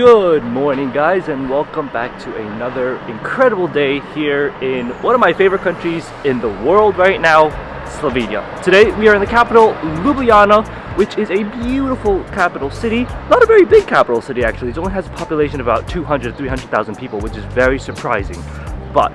Good morning guys, and welcome back to another incredible day here in one of my favorite countries in the world right now, Slovenia. Today we are in the capital, Ljubljana, which is a beautiful capital city. Not a very big capital city actually. It only has a population of about 300,000 people, which is very surprising. But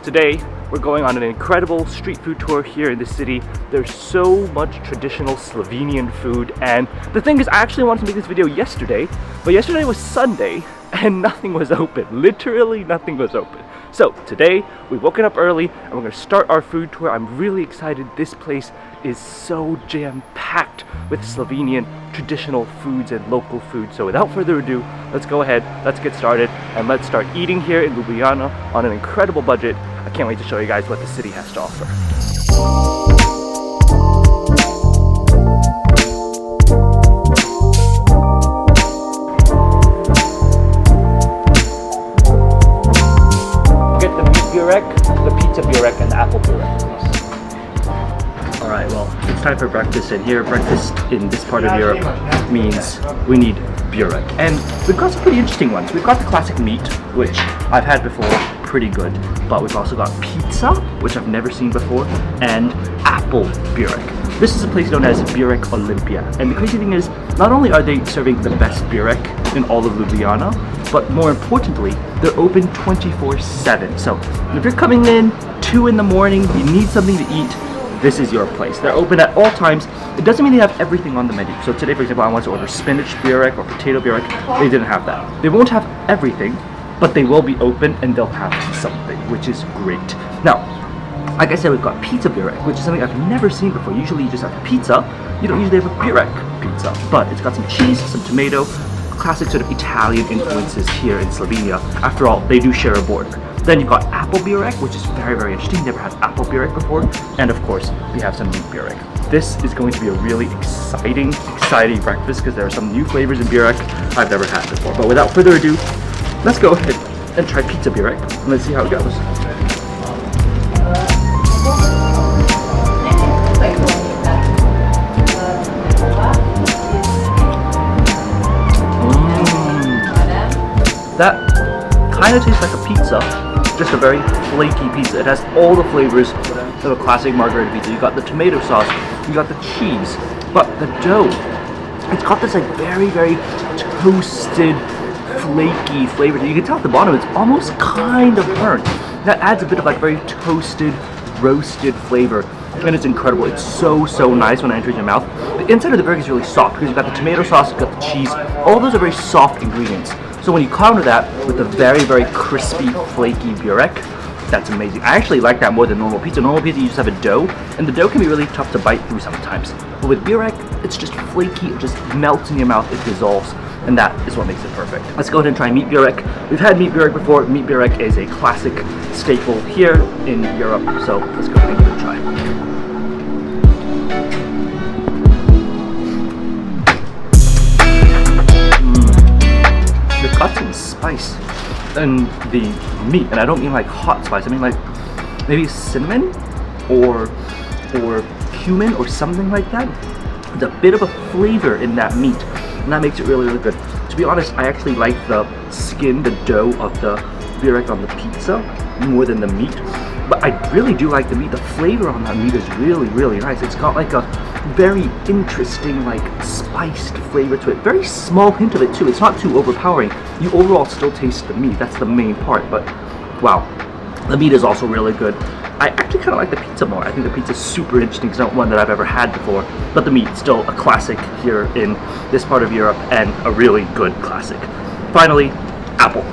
today we're going on an incredible street food tour here in the city. There's so much traditional Slovenian food, and the thing is, I actually wanted to make this video yesterday, but yesterday was Sunday and nothing was open. Literally nothing was open. So today we've woken up early and we're going to start our food tour. I'm really excited. This place is so jam-packed with Slovenian traditional foods and local food. So without further ado, let's go ahead, let's get started, and let's start eating here in Ljubljana on an incredible budget. I can't wait to show you guys what the city has to offer. Get the meat burek, the pizza burek, and the apple burek, please. Alright, well, it's time for breakfast, and here breakfast in this part of Europe means we need burek. And we've got some pretty interesting ones. We've got the classic meat, which I've had before, pretty good, but we've also got pizza, which I've never seen before, and apple burek. This is a place known as Burek Olympia, and the crazy thing is, not only are they serving the best burek in all of Ljubljana, but more importantly, they're open 24/7. So if you're coming in 2 in the morning, you need something to eat, this is your place. They're open at all times. It doesn't mean they have everything on the menu. So today, for example, I wanted to order spinach burek or potato burek. They didn't have that. They won't have everything, but they will be open and they'll have something, which is great. Now, like I said, we've got pizza burek, which is something I've never seen before. Usually you just have pizza. You don't usually have a burek pizza, but it's got some cheese, some tomato, classic sort of Italian influences here in Slovenia. After all, they do share a border. Then you've got apple burek, which is very, very interesting. Never had apple burek before. And of course, we have some meat burek. This is going to be a really exciting breakfast because there are some new flavors in burek I've never had before. But without further ado, let's go ahead and try pizza burek, and let's see how it goes. That kind of tastes like a pizza, just a very flaky pizza. It has all the flavors of a classic margherita pizza. You got the tomato sauce, you got the cheese, but the dough, it's got this like very, very toasted, flaky flavor. You can tell at the bottom it's almost kind of burnt. That adds a bit of like very toasted, roasted flavor, and it's incredible. It's so nice when it enters your mouth. The inside of the burger is really soft because you've got the tomato sauce, you've got the cheese. All those are very soft ingredients. So when you counter that with a very, very crispy, flaky burek, that's amazing. I actually like that more than normal pizza. Normal pizza, you just have a dough, and the dough can be really tough to bite through sometimes. But with burek, it's just flaky, it just melts in your mouth, it dissolves, and that is what makes it perfect. Let's go ahead and try meat burek. We've had meat burek before. Meat burek is a classic staple here in Europe, so let's go ahead and give it a try. They've got some spice in the meat, and I don't mean like hot spice. I mean like maybe cinnamon or cumin or something like that. There's a bit of a flavor in that meat, and that makes it really, really good. To be honest, I actually like the skin, the dough of the burek on the pizza more than the meat, but I really do like the meat. The flavor on that meat is really, really nice. It's got like a very interesting, like spiced flavor to it. Very small hint of it too. It's not too overpowering. You overall still taste the meat. That's the main part, but wow, the meat is also really good. I actually kind of like the pizza more. I think the pizza is super interesting. It's not one that I've ever had before, but the meat is still a classic here in this part of Europe, and a really good classic. Finally, apple.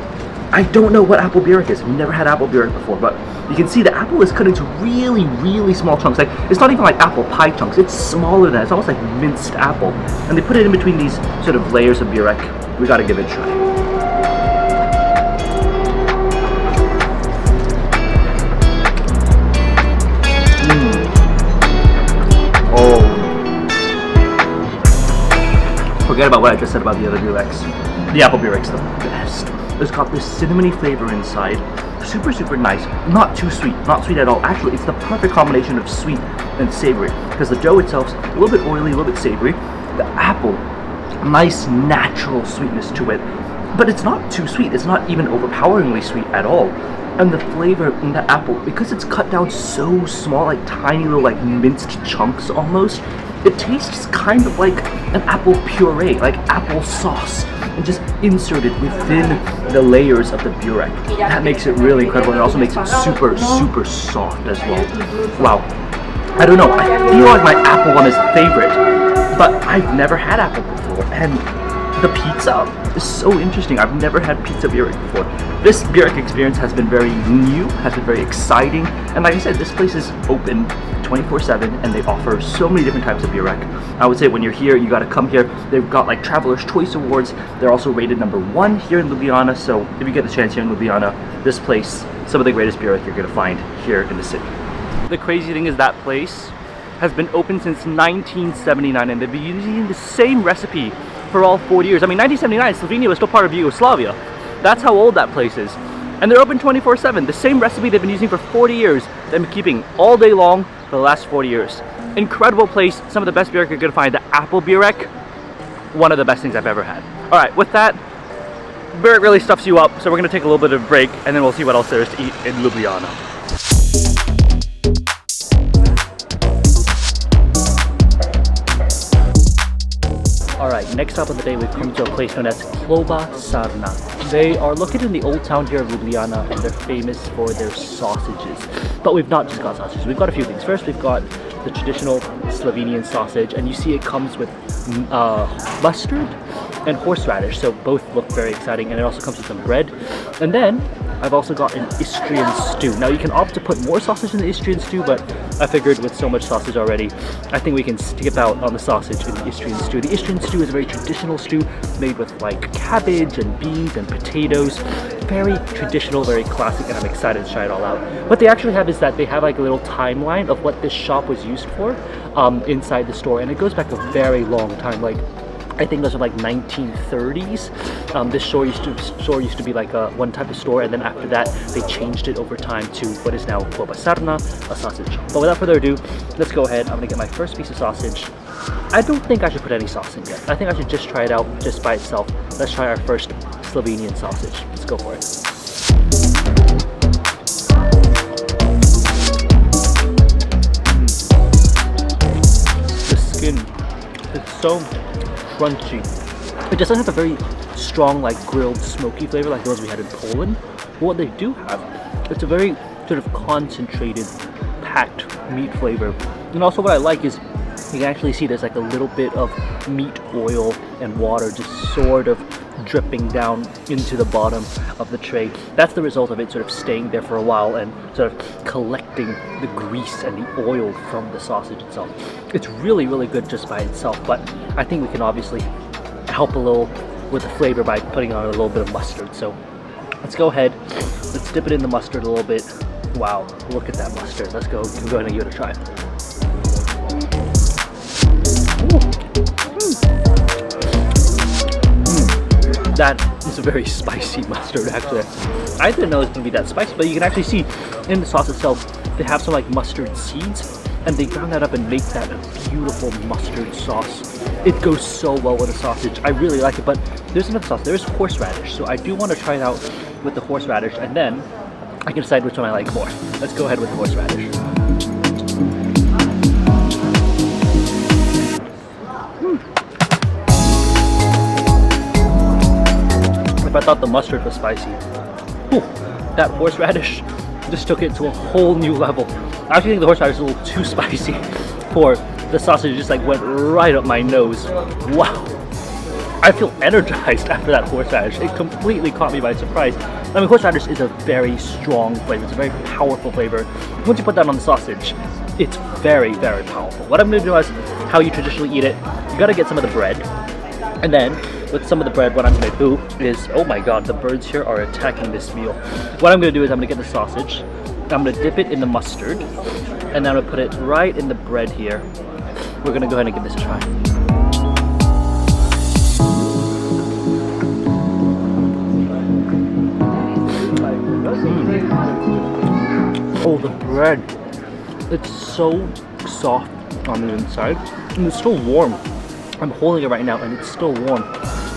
I don't know what apple burek is. I've never had apple burek before, but you can see the apple is cut into really, really small chunks. Like, it's not even like apple pie chunks. It's smaller than that. It's almost like minced apple. And they put it in between these sort of layers of burek. We gotta give it a try. Forget about what I just said about the other bureks. The apple burek's the best. It's got this cinnamony flavor inside. Super nice. Not too sweet. Not sweet at all. Actually, it's the perfect combination of sweet and savory, because the dough itself's a little bit oily, a little bit savory. The apple, nice natural sweetness to it. but it's not too sweet. It's not even overpoweringly sweet at all. And the flavor in the apple, because it's cut down so small, like tiny little like minced chunks almost, it tastes kind of like an apple puree, like apple sauce, and just inserted within the layers of the burek. That makes it really incredible. It also makes it super, super soft as well. Wow. I don't know, I feel like my apple one is favorite, but I've never had apple before, and the pizza is so interesting. I've never had pizza burek before. This burek experience has been very new, has been very exciting, and like I said, this place is open 24/7 and they offer so many different types of burek. I would say when you're here, you gotta come here. They've got like Traveler's Choice Awards. They're also rated #1 here in Ljubljana, so if you get the chance here in Ljubljana, this place, some of the greatest burek you're gonna find here in the city. The crazy thing is that place has been open since 1979 and they've been using the same recipe for all 40 years. I mean, 1979, Slovenia was still part of Yugoslavia. That's how old that place is. And they're open 24/7. The same recipe they've been using for 40 years, they've been keeping all day long for the last 40 years. Incredible place, some of the best burek you're gonna find. The apple burek, one of the best things I've ever had. All right, with that, burek really stuffs you up, so we're gonna take a little bit of a break and then we'll see what else there is to eat in Ljubljana. Alright, next stop of the day we've come to a place known as Kloba Sarna. They are located in the old town here of Ljubljana and they're famous for their sausages. But we've not just got sausages, we've got a few things. First we've got the traditional Slovenian sausage, and you see it comes with mustard and horseradish, so both look very exciting, and it also comes with some bread. And then I've also got an Istrian stew. Now you can opt to put more sausage in the Istrian stew, but I figured with so much sausage already, I think we can skip out on the sausage in the Istrian stew. The Istrian stew is a very traditional stew made with like cabbage and beans and potatoes. Very traditional, very classic, and I'm excited to try it all out. What they actually have is that they have like a little timeline of what this shop was used for inside the store, and it goes back a very long time. Like I think those are like 1930s. This store used to be like one type of store, and then after that they changed it over time to what is now Kloba Sarna, a sausage shop. But without further ado, let's go ahead. I'm gonna get my first piece of sausage. I don't think I should put any sauce in yet. I think I should just try it out just by itself. Let's try our first Slovenian sausage. Let's go for it. The skin is so crunchy. It doesn't have a very strong like grilled smoky flavor like those we had in Poland. But what they do have, it's a very sort of concentrated, packed meat flavor. And also what I like is you can actually see there's like a little bit of meat oil and water just sort of dripping down into the bottom of the tray. That's the result of it sort of staying there for a while and sort of collecting the grease and the oil from the sausage itself. It's really, really good just by itself, but I think we can obviously help a little with the flavor by putting on a little bit of mustard. So let's go ahead, let's dip it in the mustard a little bit. Wow, look at that mustard. Let's go ahead and give it a try. That is a very spicy mustard actually. I didn't know it was going to be that spicy, but you can actually see in the sauce itself, they have some like mustard seeds, and they ground that up and make that a beautiful mustard sauce. It goes so well with the sausage. I really like it, but there's another sauce. There's horseradish, so I do want to try it out with the horseradish, and then I can decide which one I like more. Let's go ahead with the horseradish. If I thought the mustard was spicy, whew, that horseradish just took it to a whole new level. I actually think the horseradish is a little too spicy for the sausage. Just like went right up my nose. Wow, I feel energized after that horseradish. It completely caught me by surprise. I mean, horseradish is a very strong flavor. It's a very powerful flavor. Once you put that on the sausage, it's very, very powerful. What I'm going to do is how you traditionally eat it. You got to get some of the bread, and then with some of the bread, what I'm going to do is, oh my god, the birds here are attacking this meal. What I'm going to do is I'm going to get the sausage, I'm going to dip it in the mustard, and then I'm going to put it right in the bread here. We're going to go ahead and give this a try. Oh, the bread. It's so soft on the inside, and it's still warm. I'm holding it right now and it's still warm.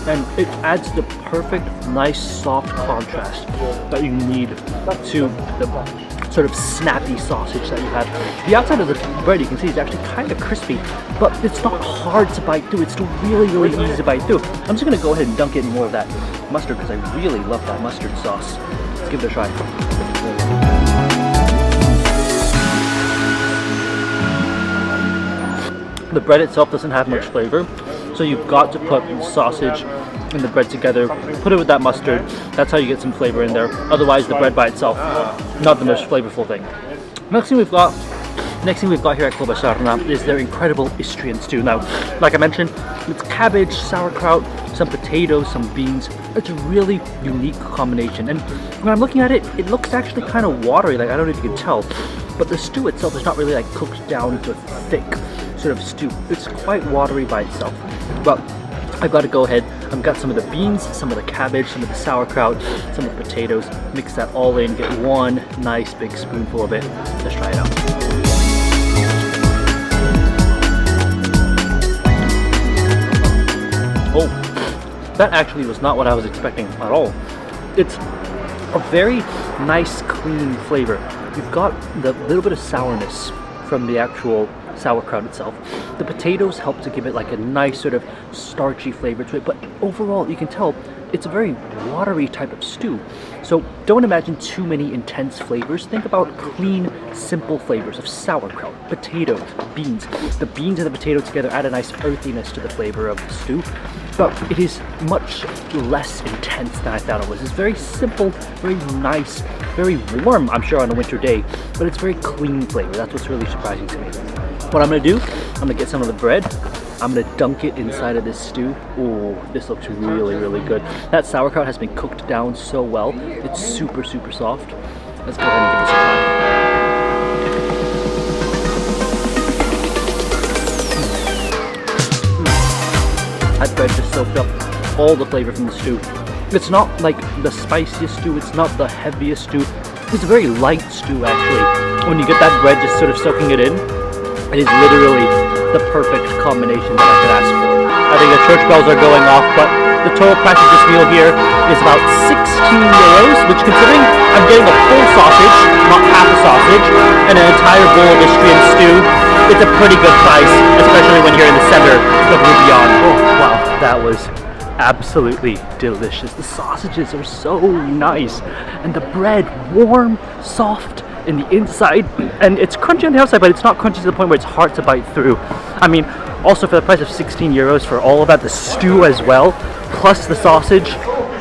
and it adds the perfect, nice, soft contrast that you need to the sort of snappy sausage that you have. The outside of the bread, you can see, is actually kind of crispy, but it's not hard to bite through. It's still really, really easy to bite through. I'm just gonna go ahead and dunk it in more of that mustard because I really love that mustard sauce. Let's give it a try. The bread itself doesn't have much flavor, so you've got to put the sausage and the bread together, put it with that mustard. That's how you get some flavor in there. Otherwise, the bread by itself, not the most flavorful thing. Next thing we've got here at Ljubljana is their incredible Istrian stew. Now, like I mentioned, it's cabbage, sauerkraut, some potatoes, some beans. It's a really unique combination. And when I'm looking at it, it looks actually kind of watery. Like, I don't know if you can tell, but the stew itself is not really like cooked down into a thick sort of stew. It's quite watery by itself. But I've got to go ahead. I've got some of the beans, some of the cabbage, some of the sauerkraut, some of the potatoes. Mix that all in, get one nice big spoonful of it. Let's try it out. Oh, that actually was not what I was expecting at all. It's a very nice, clean flavor. You've got the little bit of sourness from the actual sauerkraut itself. The potatoes help to give it like a nice sort of starchy flavor to it, but overall you can tell it's a very watery type of stew. So don't imagine too many intense flavors. Think about clean, simple flavors of sauerkraut, potatoes, beans. The beans and the potato together add a nice earthiness to the flavor of the stew, but it is much less intense than I thought it was. It's very simple, very nice, very warm, I'm sure, on a winter day, but it's very clean flavor. That's what's really surprising to me. What I'm gonna do, I'm gonna get some of the bread, I'm gonna dunk it inside of this stew. Oh, this looks really, really good. That sauerkraut has been cooked down so well. It's super, super soft. Let's go ahead and give this a try. That bread just soaked up all the flavor from the stew. It's not like the spiciest stew, it's not the heaviest stew. It's a very light stew actually. When you get that bread just sort of soaking it in, it is literally the perfect combination that I could ask for. I think the church bells are going off, but the total price of this meal here is about 16 euros, which considering I'm getting a full sausage, not half a sausage, and an entire bowl of Istrian stew, it's a pretty good price, especially when you're in the center of Ljubljana. Oh, wow, that was absolutely delicious. The sausages are so nice, and the bread warm, soft in the inside, and it's crunchy on the outside, but it's not crunchy to the point where it's hard to bite through. I mean, also for the price of 16 euros for all of that, the stew as well, plus the sausage,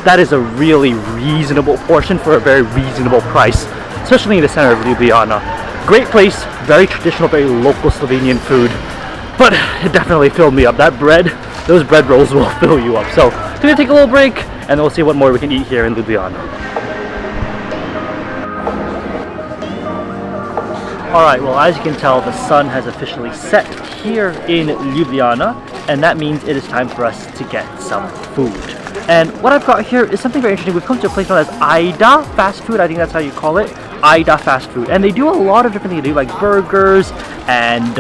that is a really reasonable portion for a very reasonable price, especially in the center of Ljubljana. Great place, very traditional, very local Slovenian food, but it definitely filled me up. That bread, those bread rolls will fill you up. So, I'm gonna take a little break, and then we'll see what more we can eat here in Ljubljana. Alright, well, as you can tell, the sun has officially set here in Ljubljana, and that means it is time for us to get some food. And what I've got here is something very interesting. We've come to a place known as Ida Fast Food, I think that's how you call it. Ida Fast Food. And they do a lot of different things. They do like burgers and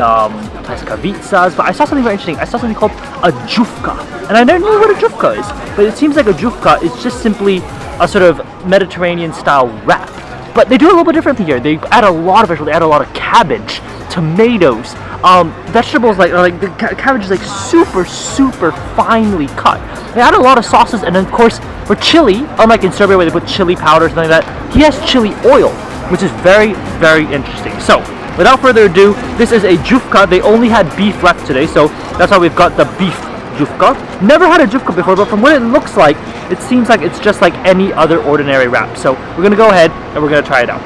paskavicas, but I saw something very interesting. I saw something called a Jufka. And I never knew what a Jufka is, but it seems like a Jufka is just simply a sort of Mediterranean style wrap. But they do a little bit differently here. They add a lot of vegetables. They add a lot of cabbage, tomatoes, vegetables like the cabbage is like super, super finely cut. They add a lot of sauces, and then of course for chili, unlike in Serbia where they put chili powder or something like that, he has chili oil, which is very, very interesting. So without further ado, this is a Jufka. They only had beef left today, so that's why we've got the beef Jufka. Never had a Jufka before, but from what it looks like, it seems like it's just like any other ordinary wrap. So we're gonna go ahead and we're gonna try it out.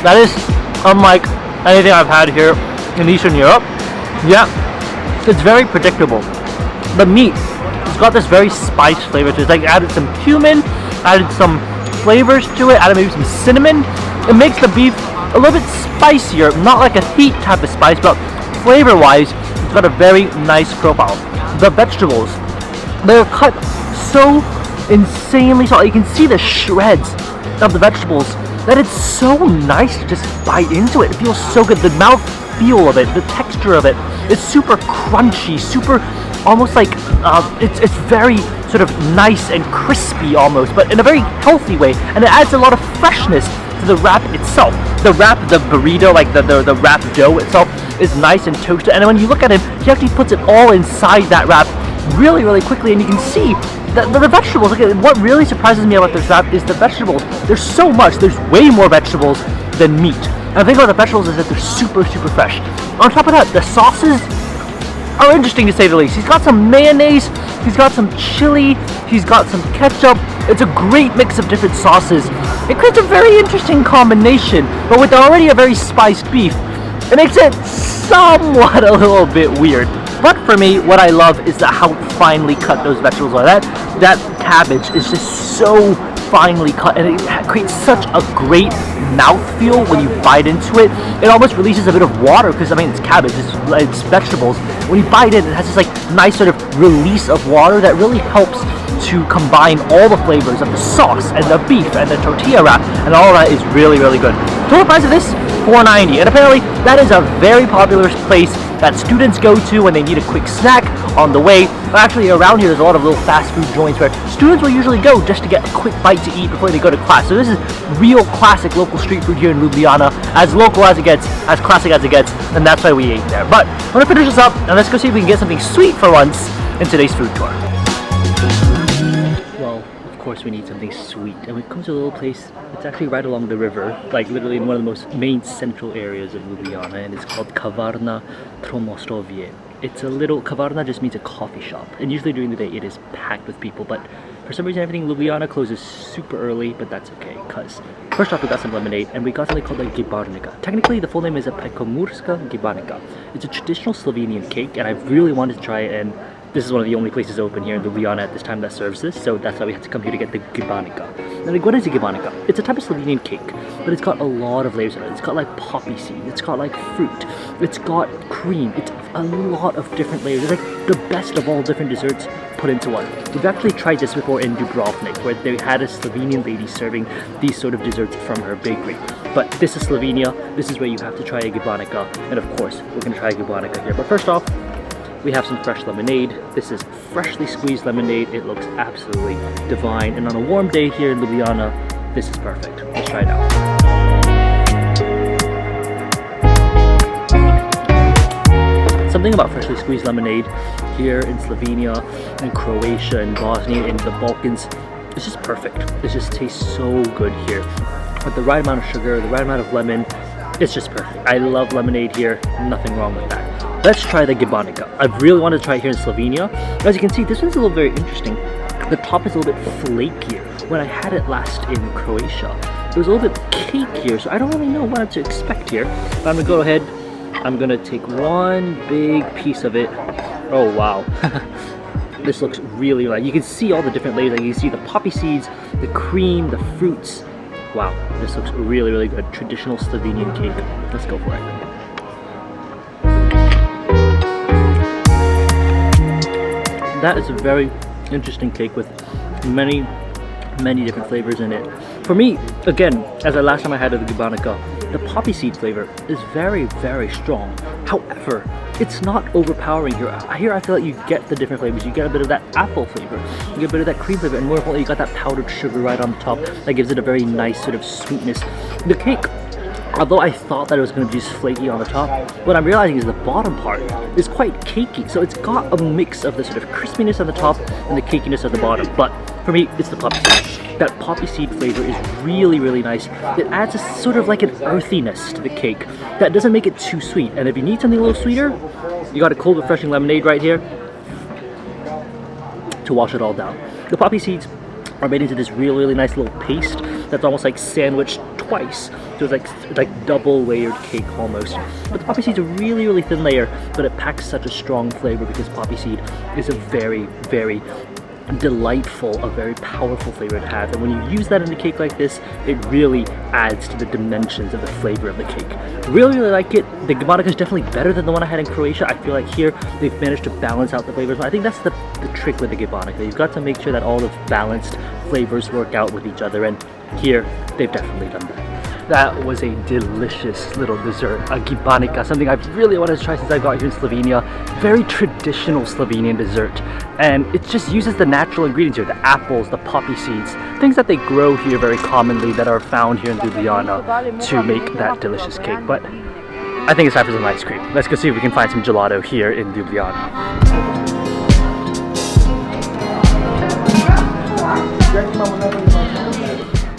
That is unlike anything I've had here in Eastern Europe. Yeah, it's very predictable. The meat, it's got this very spiced flavor to it. It's like added some cumin, added some flavors to it, added maybe some cinnamon. It makes the beef a little bit spicier, not like a heat type of spice, but flavor-wise, it's got a very nice profile. The vegetables, they're cut so insanely salty. You can see the shreds of the vegetables that it's so nice to just bite into it. It feels so good. The mouth feel of it, the texture of it, it's super crunchy, super almost like it's very sort of nice and crispy almost, but in a very healthy way, and it adds a lot of freshness to the wrap itself. The wrap, the burrito, like the wrap dough itself is nice and toasted, and when you look at it, he actually puts it all inside that wrap really, really quickly, and you can see that the vegetables, look at it, what really surprises me about this wrap is the vegetables. There's so much, there's way more vegetables than meat. And the thing about the vegetables is that they're super, super fresh. On top of that, the sauces are interesting to say the least. He's got some mayonnaise, he's got some chili, he's got some ketchup. It's a great mix of different sauces. It creates a very interesting combination, but with already a very spiced beef, it makes it somewhat a little bit weird. But for me, what I love is how finely cut those vegetables are. That cabbage is just so finely cut, and it creates such a great mouthfeel when you bite into it. It almost releases a bit of water because, I mean, it's cabbage, it's vegetables. When you bite it, it has this like nice sort of release of water that really helps to combine all the flavors of the sauce and the beef and the tortilla wrap, and all that is really, really good. Total price of this, $4.90, and apparently that is a very popular place that students go to when they need a quick snack on the way. Actually, around here there's a lot of little fast food joints where students will usually go just to get a quick bite to eat before they go to class. So this is real classic local street food here in Ljubljana, as local as it gets, as classic as it gets, and that's why we ate there. But I'm gonna finish this up, and let's go see if we can get something sweet for once in today's food tour. Well, of course we need something sweet, and we come to a little place. It's actually right along the river, like literally in one of the most main central areas of Ljubljana, and it's called Kavarna Tromostovje. It's a little, kavarna just means a coffee shop, and usually during the day it is packed with people, but for some reason everything in Ljubljana closes super early, but that's okay, because first off we got some lemonade, and we got something called a Gibanica. Technically the full name is a Pekomurska Gibanica. It's a traditional Slovenian cake, and I really wanted to try it, and this is one of the only places open here in Ljubljana at this time that serves this, so that's why we had to come here to get the Gibanica. Now, like, what is a Gibanica? It's a type of Slovenian cake, but it's got a lot of layers in it. It's got like poppy seed, it's got like fruit, it's got cream, it's a lot of different layers. It's like the best of all different desserts put into one. We've actually tried this before in Dubrovnik, where they had a Slovenian lady serving these sort of desserts from her bakery. But this is Slovenia, this is where you have to try a Gibanica, and of course, we're gonna try a Gibanica here. But first off, we have some fresh lemonade. This is freshly squeezed lemonade. It looks absolutely divine, and on a warm day here in Ljubljana, this is perfect. Let's try it out. Something about freshly squeezed lemonade here in Slovenia and Croatia and Bosnia and the Balkans, it's just perfect. It just tastes so good here. With the right amount of sugar, the right amount of lemon, it's just perfect. I love lemonade here, nothing wrong with that. Let's try the Gibanica. I really wanted to try it here in Slovenia. As you can see, this one's a little very interesting. The top is a little bit flakier. When I had it last in Croatia, it was a little bit cakier, so I don't really know what to expect here. But I'm gonna go ahead, I'm gonna take one big piece of it. Oh wow. This looks really nice. You can see all the different layers. Like you can see the poppy seeds, the cream, the fruits. Wow, this looks really, really good. Traditional Slovenian cake. Let's go for it. That is a very interesting cake with many different flavors in it. For me, again, as the last time I had the Gibanica, the poppy seed flavor is very, very strong. However, it's not overpowering here. Here I feel like you get the different flavors. You get a bit of that apple flavor, you get a bit of that cream flavor, and more importantly, you got that powdered sugar right on the top that gives it a very nice sort of sweetness. The cake, although I thought that it was going to be just flaky on the top, what I'm realizing is the bottom part is quite cakey. So it's got a mix of the sort of crispiness on the top and the cakiness at the bottom. But for me, it's the poppy seed. That poppy seed flavor is really, really nice. It adds a sort of like an earthiness to the cake that doesn't make it too sweet. And if you need something a little sweeter, you got a cold refreshing lemonade right here to wash it all down. The poppy seeds are made into this really nice little paste that's almost like sandwiched twice. So it's like double layered cake almost. But the poppy seed's a really thin layer, but it packs such a strong flavor because poppy seed is a very delightful, a very powerful flavor it has, and when you use that in a cake like this, it really adds to the dimensions of the flavor of the cake. Really like it. The Gibanica is definitely better than the one I had in Croatia. I feel like here they've managed to balance out the flavors. I think that's the trick with the Gibanica. You've got to make sure that all the balanced flavors work out with each other, and here they've definitely done that. That was a delicious little dessert, a Gibanica, something I've really wanted to try since I got here in Slovenia. Very traditional Slovenian dessert, and it just uses the natural ingredients here, the apples, the poppy seeds, things that they grow here very commonly that are found here in Ljubljana to make that delicious cake. But I think it's time for some ice cream. Let's go see if we can find some gelato here in Ljubljana.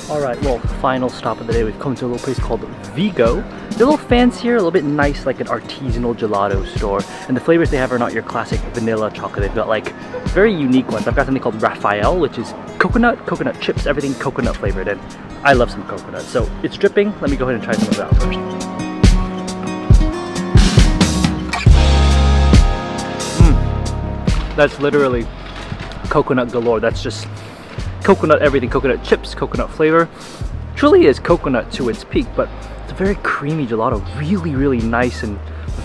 Alright, well, final stop of the day. We've come to a little place called Vigo. They're a little fancier, a little bit nice, like an artisanal gelato store. And the flavors they have are not your classic vanilla chocolate. They've got like very unique ones. I've got something called Raphael, which is coconut chips, everything coconut flavored. And I love some coconut. So it's dripping. Let me go ahead and try some of that first. That's literally coconut galore. That's just coconut everything, coconut chips, coconut flavor. Truly is coconut to its peak, but it's a very creamy gelato, really nice and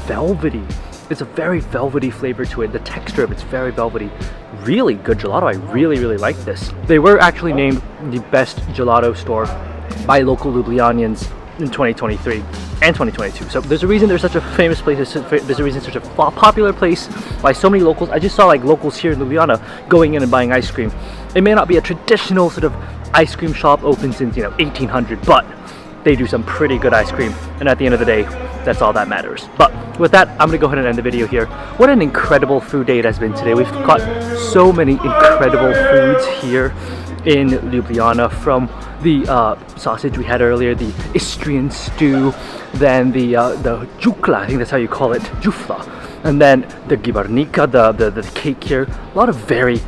velvety. It's a very velvety flavor to it. The texture of it's very velvety. Really good gelato. I really like this. They were actually named the best gelato store by local Ljubljanians in 2023 and 2022. So there's a reason there's such a famous place, there's a reason it's such a popular place by so many locals. I just saw like locals here in Ljubljana going in and buying ice cream. It may not be a traditional sort of ice cream shop open since, 1800, but they do some pretty good ice cream, and at the end of the day, that's all that matters. But with that, I'm gonna go ahead and end the video here. What an incredible food day it has been today. We've got so many incredible foods here in Ljubljana, from the sausage we had earlier, the Istrian stew, then the Jufka, I think that's how you call it, Jufka, and then the Gibanica, the cake here. A lot of very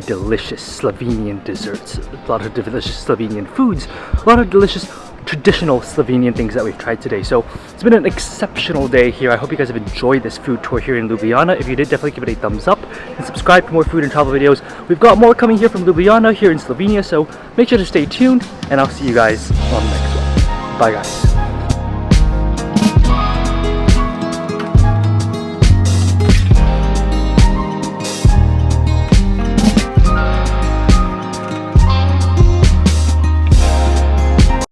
delicious Slovenian desserts, a lot of delicious Slovenian foods, a lot of delicious traditional Slovenian things that we've tried today. So it's been an exceptional day here. I hope you guys have enjoyed this food tour here in Ljubljana. If you did, definitely give it a thumbs up and subscribe for more food and travel videos. We've got more coming here from Ljubljana here in Slovenia, so make sure to stay tuned, and I'll see you guys on the next one. Bye guys.